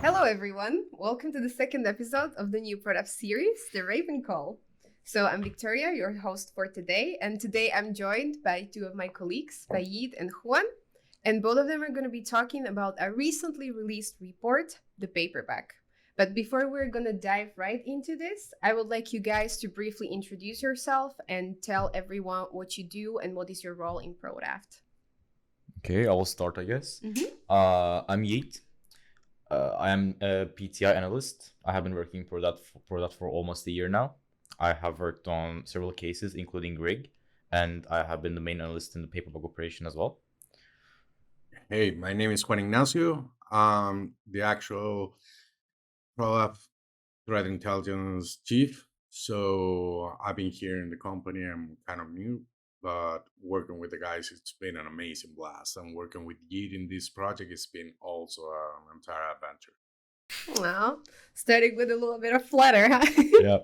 Hello, everyone. Welcome to the second episode of the new PRODAFT series, The Raven Call. So I'm Victoria, your host for today, and today I'm joined by two of my colleagues, Bayid and Juan, and both of them are going to be talking about a recently released report, the Paperbug. But before we're going to dive right into this, I would like you guys to briefly introduce yourself and tell everyone what you do and what is your role in PRODAFT. Okay, I will start, I guess. I'm Yeet. I am a PTI analyst. I have been working for that for almost a year now. I have worked on several cases, including RIG, and I have been the main analyst in the Paperbug operation as well. Hey, my name is Juan Ignacio. The actual PRODAFT Threat Intelligence Chief. So I've been here in the company. I'm kind of new, but working with the guys, it's been an amazing blast. And working with Yeet in this project, it's been also an entire adventure. Well, starting with a little bit of flutter, huh? Yeah.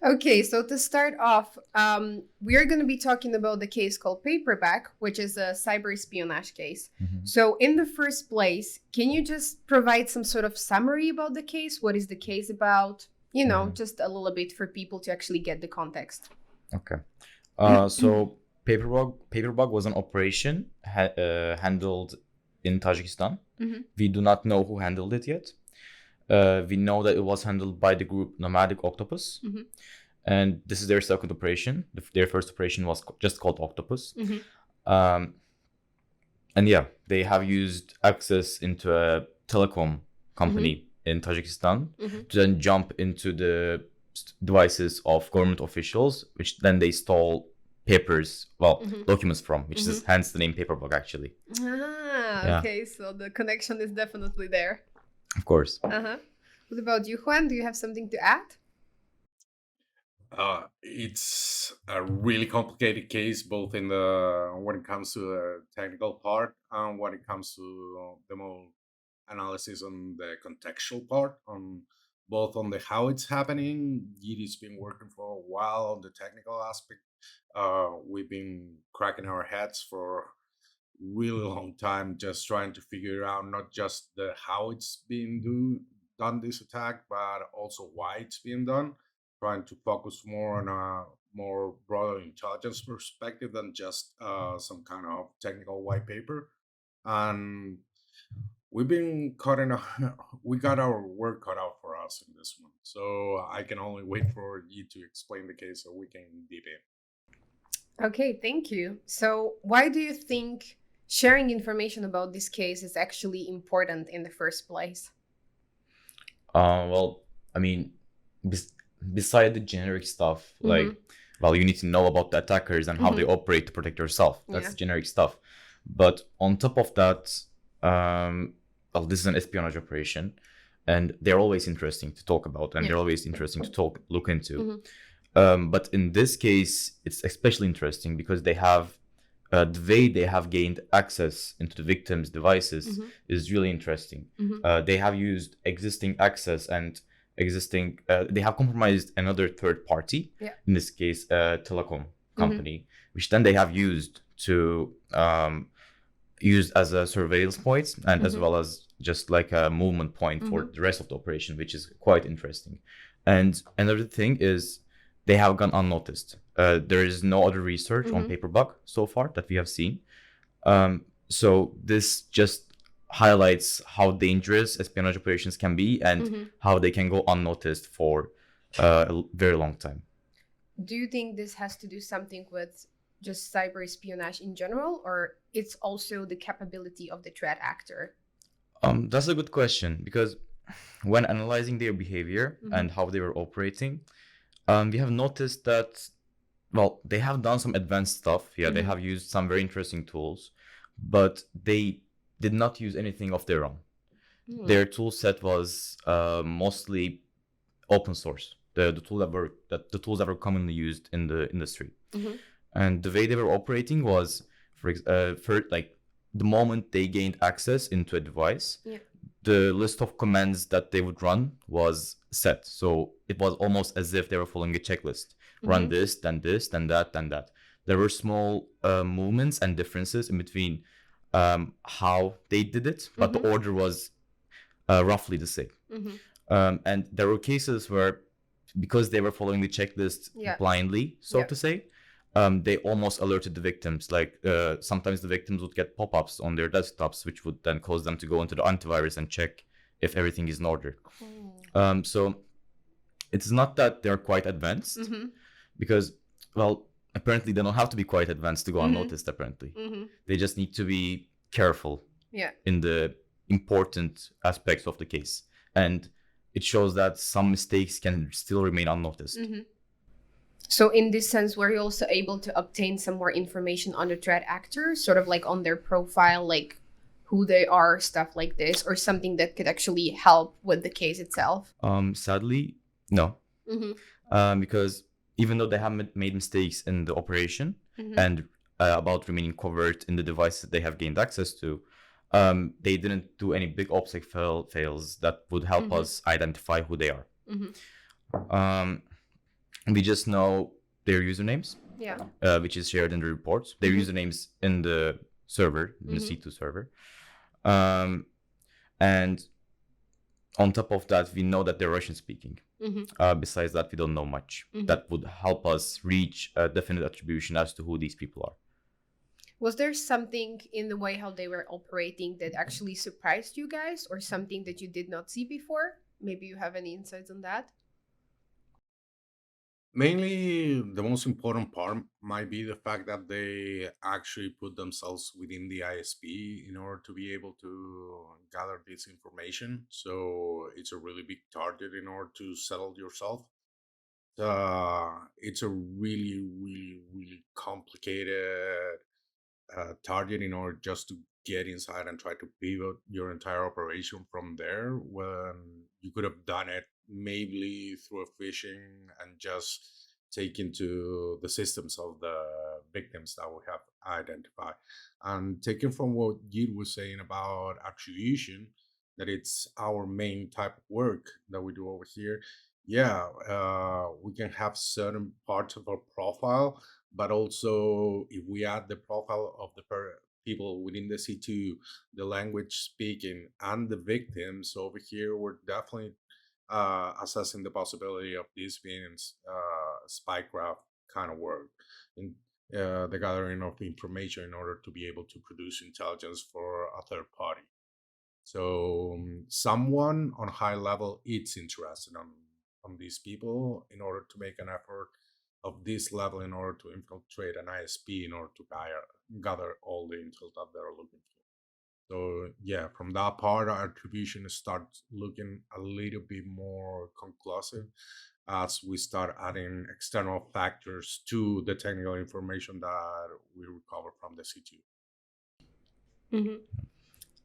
Okay, so to start off, we are going to be talking about the case called Paperbug, which is a cyber espionage case. So in the first place, can you just provide some sort of summary about the case? What is the case about? You know, just a little bit for people to actually get the context. Okay. So Paperbug was an operation handled in Tajikistan. We do not know who handled it yet. We know that it was handled by the group Nomadic Octopus, and this is their second operation. Their first operation was just called Octopus. And yeah, they have used access into a telecom company in Tajikistan to then jump into the devices of government officials, which then they stole papers, documents from, which is hence the name Paperbug actually. Okay, so the connection is definitely there. Of course. What about you, Juan? Do you have something to add? It's a really complicated case, both in when it comes to the technical part and when it comes to the more analysis on the contextual part, on both on the how it's happening. Yeet's been working for a while on the technical aspect. We've been cracking our heads for really long time just trying to figure out not just the how it's being done this attack, but also why it's being done, trying to focus more on a more broader intelligence perspective than just some kind of technical white paper. And we've been we got our work cut out for us in this one, so I can only wait for you to explain the case so we can deep in. Okay, thank you. So why do you think sharing information about this case is actually important in the first place? Well, I mean, beside the generic stuff, like, well, you need to know about the attackers and how they operate to protect yourself. That's generic stuff. But on top of that, well, this is an espionage operation, and they're always interesting to talk about, and they're always interesting to look into. But in this case, it's especially interesting because they have the way they have gained access into the victims' devices is really interesting. They have used existing access and they have compromised another third party, in this case, a telecom company, which then they have used to use as a surveillance point and as well as just like a movement point for the rest of the operation, which is quite interesting. And another thing is they have gone unnoticed. There is no other research on Paperbug so far that we have seen. So this just highlights how dangerous espionage operations can be and how they can go unnoticed for a very long time. Do you think this has to do something with just cyber espionage in general, or it's also the capability of the threat actor? That's a good question, because when analyzing their behavior and how they were operating, we have noticed that, well, they have done some advanced stuff. They have used some very interesting tools, but they did not use anything of their own. Their tool set was mostly open source. The tools that were commonly used in the industry, and the way they were operating was, for like the moment they gained access into a device, the list of commands that they would run was set. So it was almost as if they were following a checklist. Run this, then that, then that. There were small movements and differences in between how they did it, but the order was roughly the same. And there were cases where, because they were following the checklist blindly, so to say, they almost alerted the victims. Like sometimes the victims would get pop-ups on their desktops, which would then cause them to go into the antivirus and check if everything is in order. So it's not that they're quite advanced, because, well, apparently they don't have to be quite advanced to go unnoticed, apparently. They just need to be careful in the important aspects of the case. And it shows that some mistakes can still remain unnoticed. So in this sense, were you also able to obtain some more information on the threat actors, sort of like on their profile, like who they are, stuff like this, or something that could actually help with the case itself? Sadly, no. Because even though they have made mistakes in the operation and about remaining covert in the devices that they have gained access to, they didn't do any big OPSEC fails that would help us identify who they are. We just know their usernames, which is shared in the reports. Their usernames in the server, in the C2 server. And on top of that, we know that they're Russian speaking. Besides that, we don't know much. That would help us reach a definite attribution as to who these people are. Was there something in the way how they were operating that actually surprised you guys, or something that you did not see before? Maybe you have any insights on that? Mainly, the most important part might be the fact that they actually put themselves within the ISP in order to be able to gather this information. So it's a really big target in order to settle yourself. It's a really, really, really complicated target in order just to get inside and try to pivot your entire operation from there, when you could have done it maybe through a phishing and just take into the systems of the victims that we have identified. And taken from what Gil was saying about attribution, that it's our main type of work that we do over here. We can have certain parts of our profile, but also if we add the profile of the people within the C2, the language speaking, and the victims over here, we're definitely assessing the possibility of this being spycraft kind of work, in the gathering of information in order to be able to produce intelligence for a third party. So someone on high level is interested on these people in order to make an effort of this level in order to infiltrate an ISP in order to gather all the intel that they're looking for. So from that part, our attribution starts looking a little bit more conclusive as we start adding external factors to the technical information that we recover from the C2.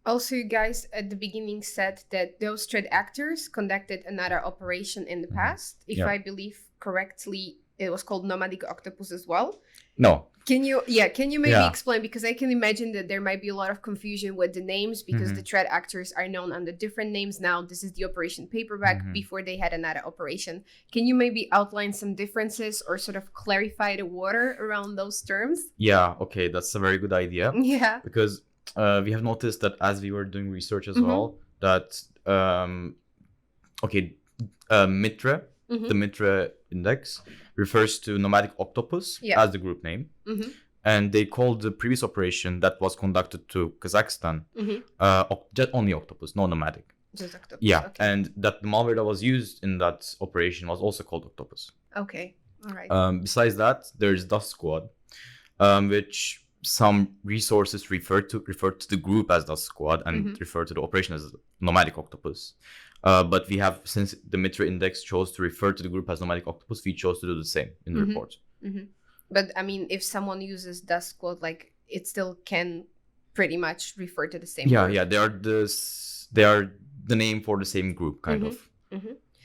Also, you guys at the beginning said that those threat actors conducted another operation in the past. If I believe correctly, it was called Nomadic Octopus as well. No. Can you maybe explain? Because I can imagine that there might be a lot of confusion with the names, because the threat actors are known under different names now. This is the Operation Paperbug. Before they had another operation. Can you maybe outline some differences or sort of clarify the water around those terms? Yeah, okay, that's a very good idea. Yeah. Because we have noticed that as we were doing research as well, that MITRE, the MITRE index, refers to Nomadic Octopus as the group name. And they called the previous operation that was conducted to Kazakhstan just only Octopus, no Nomadic. Just Octopus. Yeah, okay. and that the malware that was used in that operation was also called Octopus. Okay, all right. Besides that, there's Dust Squad, which some resources refer to the group as Dust Squad and refer to the operation as Nomadic Octopus. But we have, since the MITRE index chose to refer to the group as Nomadic Octopus, we chose to do the same in the report. But I mean, if someone uses Dust Squad, like, it still can pretty much refer to the same group. Yeah, they are the name for the same group, kind of.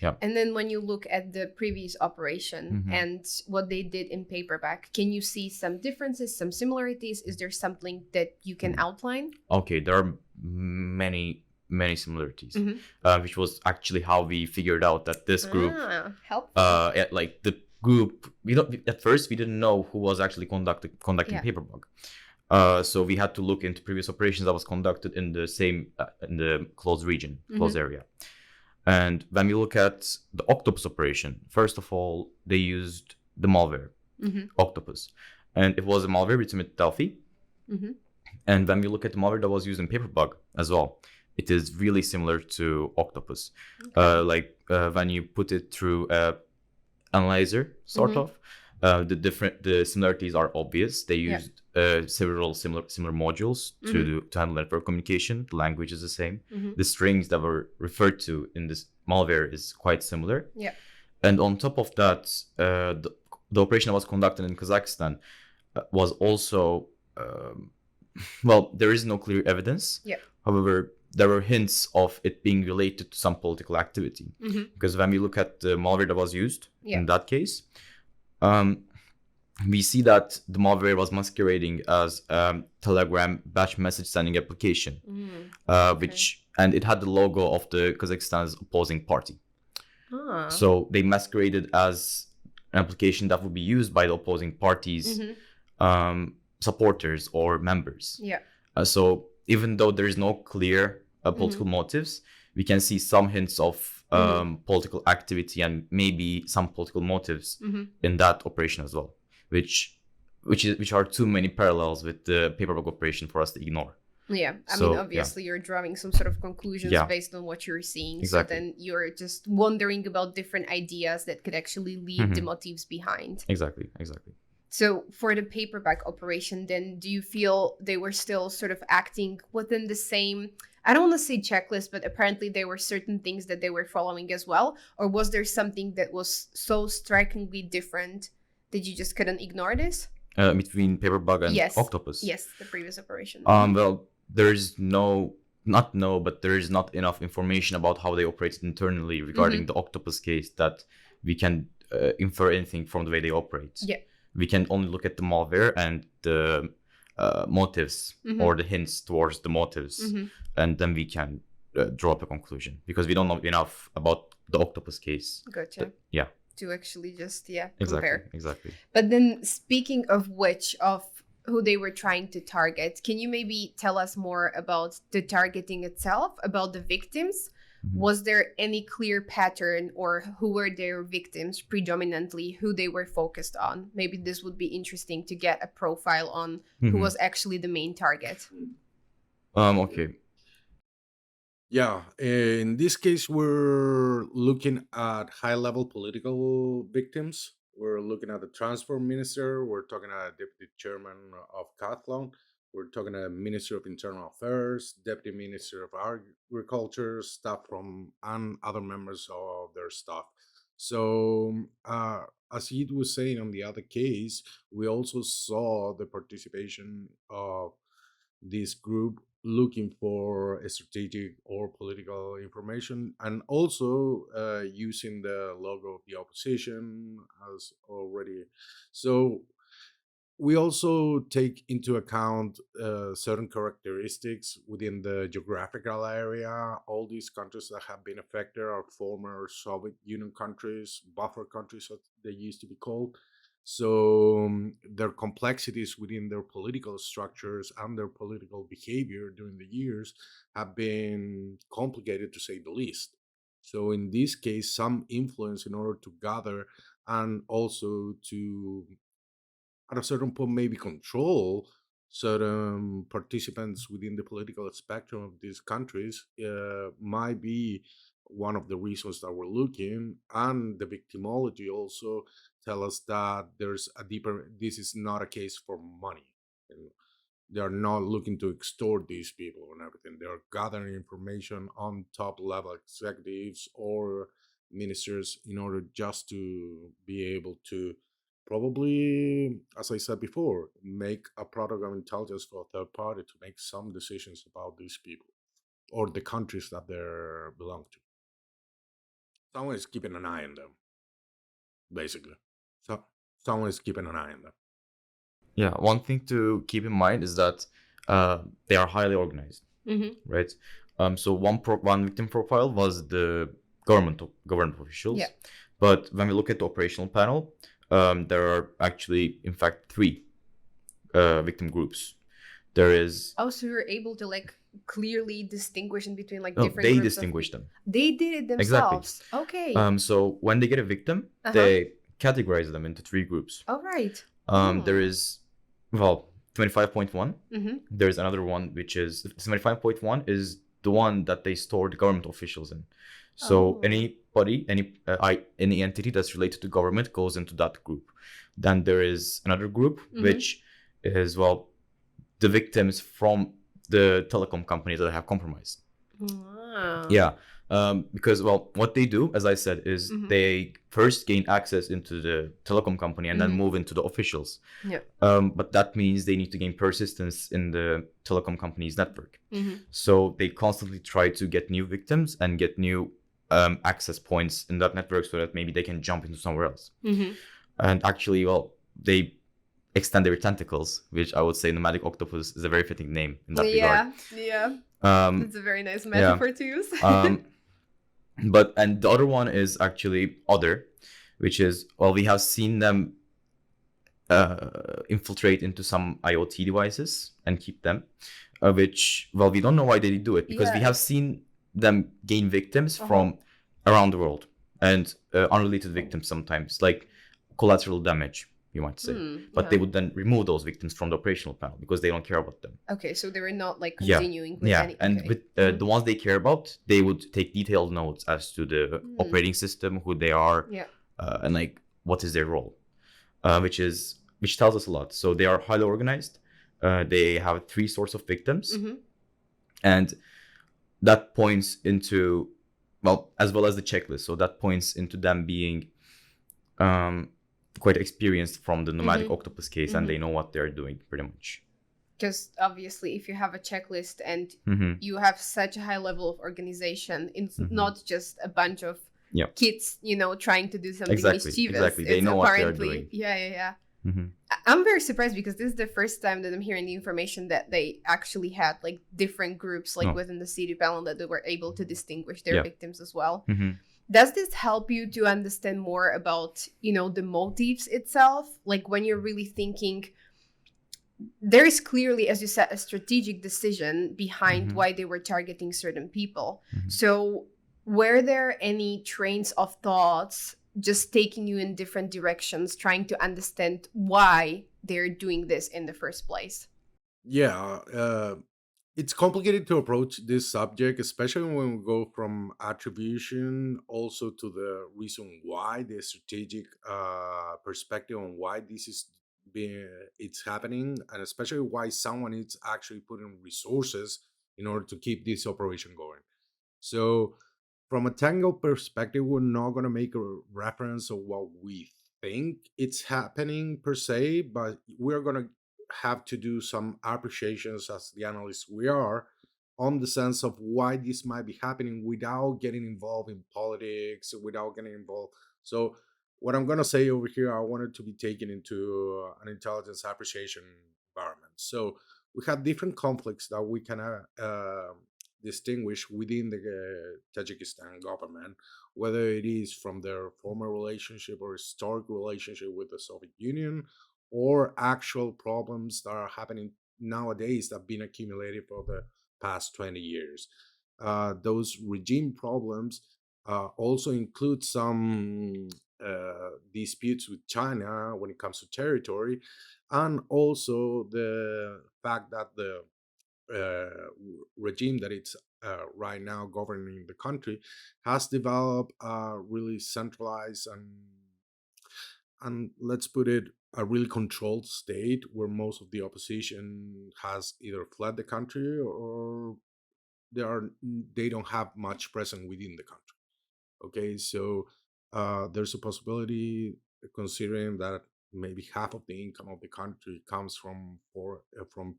Yeah. And then when you look at the previous operation and what they did in Paperbug, can you see some differences, some similarities? Is there something that you can outline? Okay, there are many similarities, which was actually how we figured out that this group, like the group, at first we didn't know who was actually conducting Paperbug. So we had to look into previous operations that was conducted in the same in the closed region, closed area. And when we look at the Octopus operation, first of all, they used the malware Octopus, and it was a malware written with Delphi. And when we look at the malware that was used in Paperbug as well, it is really similar to Octopus. When you put it through a analyzer, sort of, the similarities are obvious. They used several similar modules to handle network communication. The language is the same. The strings that were referred to in this malware is quite similar. And on top of that, the operation that was conducted in Kazakhstan was also there is no clear evidence. However, there were hints of it being related to some political activity. Because when we look at the malware that was used in that case, we see that the malware was masquerading as Telegram batch message sending application, and it had the logo of the Kazakhstan's opposing party. So they masqueraded as an application that would be used by the opposing party's supporters or members. So even though there is no clear political motives, we can see some hints of political activity and maybe some political motives in that operation as well, which are too many parallels with the Paperbug operation for us to ignore. I mean, obviously you're drawing some sort of conclusions based on what you're seeing. Exactly. So then you're just wondering about different ideas that could actually lead the motives behind. Exactly. So for the Paperbug operation, then do you feel they were still sort of acting within the same, I don't want to say checklist, but apparently there were certain things that they were following as well? Or was there something that was so strikingly different that you just couldn't ignore this? Between Paperbug and Octopus? Yes, the previous operation. There is there is not enough information about how they operated internally regarding the Octopus case that we can infer anything from the way they operate. We can only look at the malware and the motives or the hints towards the motives, and then we can draw up a conclusion because we don't know enough about the Octopus case. Gotcha. To actually just compare. Exactly. But then speaking of who they were trying to target, can you maybe tell us more about the targeting itself, about the victims? Was there any clear pattern, or who were their victims predominantly, who they were focused on? Maybe this would be interesting to get a profile on who was actually the main target. Okay. Yeah, in this case, we're looking at high-level political victims. We're looking at the transport minister. We're talking at deputy chairman of Cathlon. We're talking at Minister of Internal Affairs, Deputy Minister of Agriculture, staff and other members of their staff. So, as Yid was saying on the other case, we also saw the participation of this group looking for a strategic or political information, and also using the logo of the opposition as already. So we also take into account certain characteristics within the geographical area. All these countries that have been affected are former Soviet Union countries, buffer countries as they used to be called. So their complexities within their political structures and their political behavior during the years have been complicated, to say the least. So in this case, some influence in order to gather and also to, at a certain point, maybe control certain participants within the political spectrum of these countries might be one of the reasons that we're looking. And the victimology also tell us that there's a deeper, this is not a case for money. They are not looking to extort these people and everything. They are gathering information on top level executives or ministers in order just to be able to probably, as I said before, make a product of intelligence for a third party to make some decisions about these people or the countries that they belong to. Someone is keeping an eye on them, basically. So someone is keeping an eye on them. Yeah, one thing to keep in mind is that they are highly organized, right? So one victim profile was the government officials, but when we look at the operational panel, there are actually, in fact, 3 victim groups. There is Oh, so you're able to like clearly distinguish in between like no, different they groups of distinguish people. them. They did it Exactly. themselves. Okay. So when they get a victim, Uh-huh. they categorize them into 3 groups. All right. There is, well, 25.1. Mm-hmm. There's another one, which is 75.1 is the one that they store the government officials in. So anybody, any entity that's related to government goes into that group. Then there is another group, which is, well, the victims from the telecom companies that have compromised. Wow. Yeah. Because, well, what they do, as I said, is they first gain access into the telecom company and then move into the officials. Yeah. But that means they need to gain persistence in the telecom company's network. So they constantly try to get new victims and get new access points in that network so that maybe they can jump into somewhere else. And actually, well, they extend their tentacles, which I would say Nomadic Octopus is a very fitting name in that regard. Yeah. It's a very nice metaphor to use. And the other one is actually other, which is, well, we have seen them infiltrate into some IoT devices and keep them, which, well, we don't know why they do it, because we have seen them gain victims from around the world, and unrelated victims sometimes, like collateral damage, you might say. But they would then remove those victims from the operational panel because they don't care about them. Okay, so they were not like continuing with any... And with the ones they care about, they would take detailed notes as to the operating system, who they are, and like what is their role, which tells us a lot. So they are highly organized. They have 3 sorts of victims, and that points into, well, as well as the checklist. So that points into them being quite experienced from the Nomadic Octopus case, and they know what they're doing pretty much. Because obviously, if you have a checklist and you have such a high level of organization, it's not just a bunch of kids, trying to do something mischievous. Exactly. They know what they're doing. Yeah. I'm very surprised because this is the first time that I'm hearing the information that they actually had like different groups like within the city panel that they were able to distinguish their victims as well. Does this help you to understand more about, the motives itself? Like when you're really thinking, there is clearly, as you said, a strategic decision behind why they were targeting certain people. So were there any trains of thoughts just taking you in different directions, trying to understand why they're doing this in the first place? Yeah, it's complicated to approach this subject, especially when we go from attribution also to the reason why, the strategic perspective on why this is being it's happening, and especially why someone is actually putting resources in order to keep this operation going. So from a technical perspective, we're not going to make a reference of what we think it's happening per se, but we're going to have to do some appreciations as the analysts we are on the sense of why this might be happening without getting involved in politics, without getting involved. So what I'm going to say over here, I want it to be taken into an intelligence appreciation environment. So we have different conflicts that we can distinguish within the Tajikistan government, whether it is from their former relationship or historic relationship with the Soviet Union, or actual problems that are happening nowadays that have been accumulated for the past 20 years. Those regime problems also include some disputes with China when it comes to territory, and also the fact that the regime that it's right now governing the country has developed a really centralized and let's put it a really controlled state where most of the opposition has either fled the country or they don't have much presence within the country. Okay, so there's a possibility, considering that maybe half of the income of the country comes from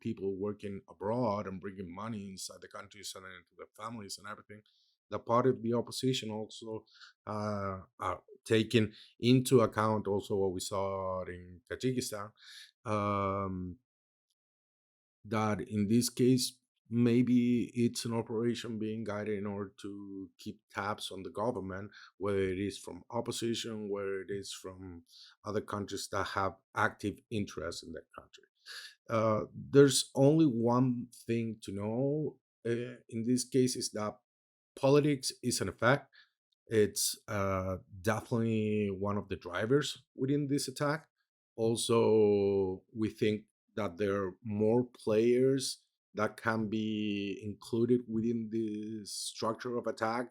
people working abroad and bringing money inside the country, sending it to their families and everything. The part of the opposition also taking into account also what we saw in Tajikistan, um, that in this case maybe it's an operation being guided in order to keep tabs on the government, whether it is from opposition, whether it is from other countries that have active interest in that country. There's only one thing to know in this case is that politics is an effect. It's definitely one of the drivers within this attack. Also, we think that there are more players that can be included within this structure of attack,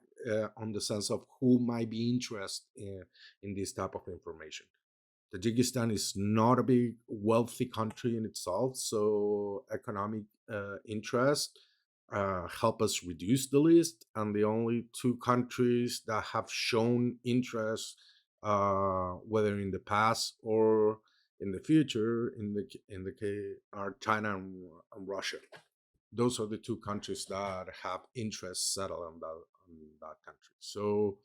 on the sense of who might be interested in this type of information. Tajikistan is not a big wealthy country in itself, so economic interest help us reduce the list. And the only two countries that have shown interest, whether in the past or in the future, in the case, are China and Russia. Those are the two countries that have interest settled on that country. So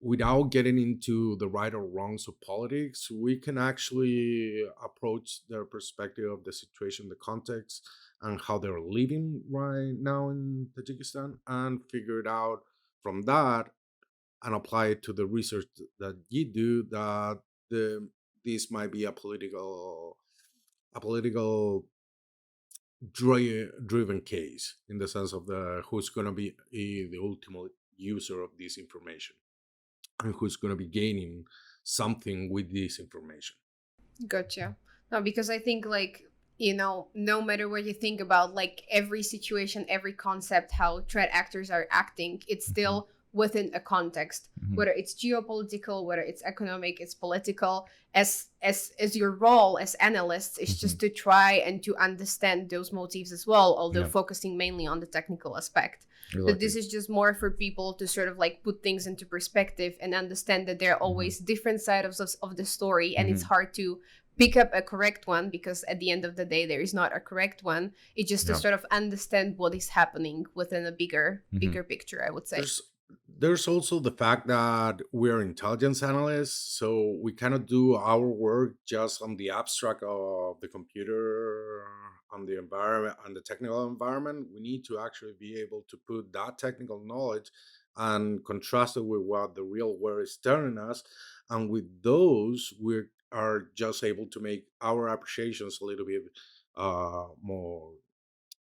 without getting into the right or wrongs of politics, we can actually approach their perspective of the situation, the context, and how they're living right now in Tajikistan, and figure it out from that and apply it to the research that you do. That this might be a political driven case, in the sense of the who's going to be the ultimate user of this information, and who's going to be gaining something with this information. Gotcha. No, because I think like, no matter what you think about like every situation, every concept, how threat actors are acting, it's still within a context, whether it's geopolitical, whether it's economic, it's political. As your role as analysts is just to try and to understand those motives as well, although focusing mainly on the technical aspect. But this is just more for people to sort of like put things into perspective and understand that there are always different sides of the story, and it's hard to pick up a correct one, because at the end of the day there is not a correct one. It's just to sort of understand what is happening within a bigger picture, I would say. There's also the fact that we're intelligence analysts, so we cannot do our work just on the abstract of the computer, on the environment, on the technical environment. We need to actually be able to put that technical knowledge and contrast it with what the real world is telling us. And with those, we are just able to make our appreciations a little bit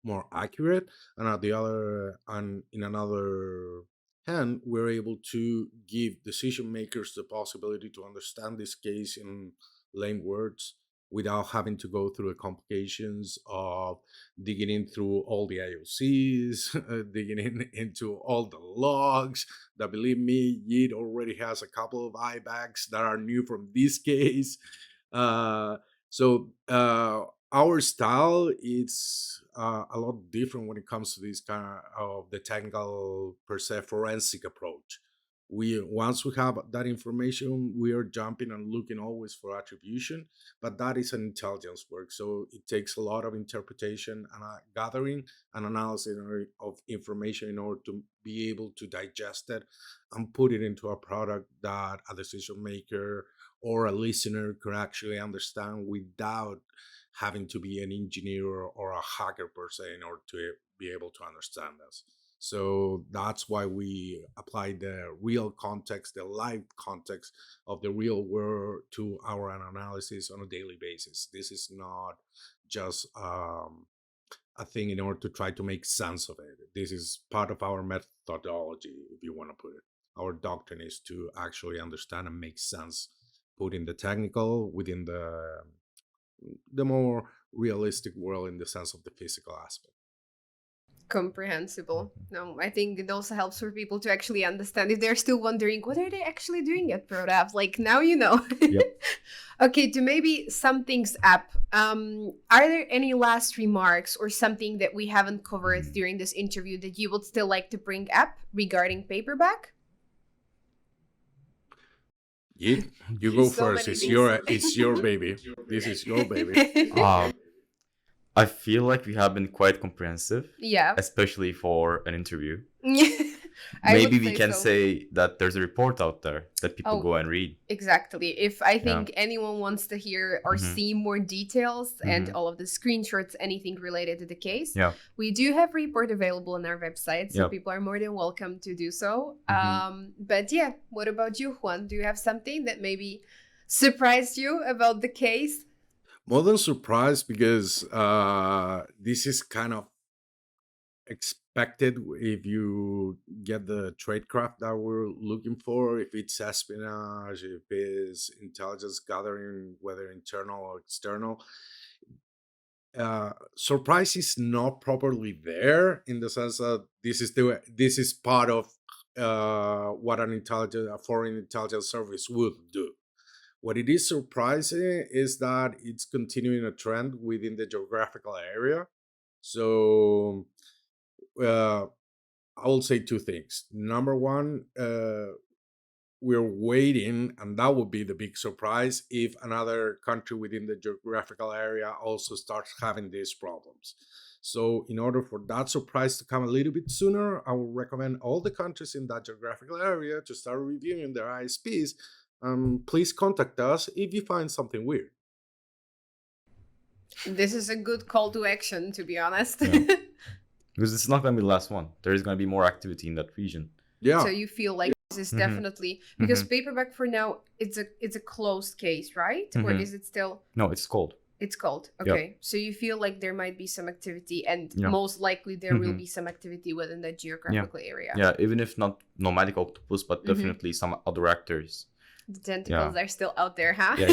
more accurate. And at the other and in another hand, we're able to give decision makers the possibility to understand this case in lame words, without having to go through the complications of digging in through all the IOCs, digging into all the logs. That, believe me, Yeet already has a couple of IBACs that are new from this case. So our style is a lot different when it comes to this kind of the technical, per se, forensic approach. Once we have that information, we are jumping and looking always for attribution, but that is an intelligence work, so it takes a lot of interpretation and gathering and analysis of information in order to be able to digest it and put it into a product that a decision maker or a listener could actually understand, without having to be an engineer or a hacker, per se, in order to be able to understand this. So that's why we apply the real context, the live context of the real world to our analysis on a daily basis. This is not just a thing in order to try to make sense of it. This is part of our methodology, if you want to put it. Our doctrine is to actually understand and make sense, putting the technical within the more realistic world, in the sense of the physical aspect. Comprehensible. No, I think it also helps for people to actually understand, if they're still wondering what are they actually doing at PRODAFT. Like, now you know. Yep. Okay, to maybe sum things up, are there any last remarks or something that we haven't covered during this interview that you would still like to bring up regarding Paperbug? You go So first. many It's your baby. This is your baby. I feel like we have been quite comprehensive, Yeah. especially for an interview. I would Maybe we can so. say that there's a report out there that people Oh, go and read. Exactly. If I think anyone wants to hear or see more details and all of the screenshots, anything related to the case, we do have a report available on our website, so people are more than welcome to do so. But yeah, what about you, Juan? Do you have something that maybe surprised you about the case? More than surprised, because this is kind of expected if you get the tradecraft that we're looking for, if it's espionage, if it's intelligence gathering, whether internal or external. Surprise is not properly there, in the sense that this is part of what a foreign intelligence service would do. What it is surprising is that it's continuing a trend within the geographical area. So I will say two things. Number one, we're waiting, and that would be the big surprise, if another country within the geographical area also starts having these problems. So in order for that surprise to come a little bit sooner, I would recommend all the countries in that geographical area to start reviewing their ISPs. Please contact us if you find something weird. This is a good call to action, to be honest. Yeah. Because it's not going to be the last one. There is going to be more activity in that region. Yeah. So you feel like this is definitely, because Paperbug for now, it's a closed case, right? Or is it still? No, it's cold. It's cold. Okay. So you feel like there might be some activity, and most likely there will be some activity within that geographical area. Yeah, even if not Nomadic Octopus, but definitely some other actors. The tentacles are still out there, huh? Yeah,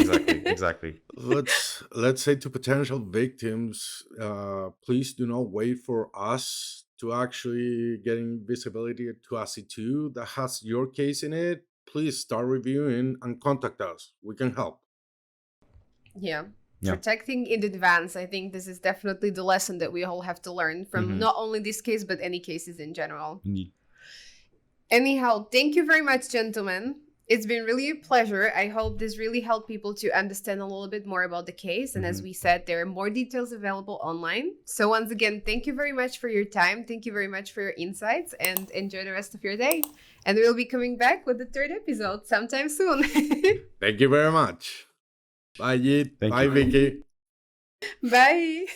exactly. Let's say to potential victims, please do not wait for us to actually getting visibility to AC2 that has your case in it. Please start reviewing and contact us. We can help. Yeah. Protecting in advance. I think this is definitely the lesson that we all have to learn from not only this case, but any cases in general. Indeed. Anyhow, thank you very much, gentlemen. It's been really a pleasure. I hope this really helped people to understand a little bit more about the case. And as we said, there are more details available online. So once again, thank you very much for your time. Thank you very much for your insights, and enjoy the rest of your day. And we'll be coming back with the third episode sometime soon. Thank you very much. Bye, Yit. Bye, Vicky. Bye.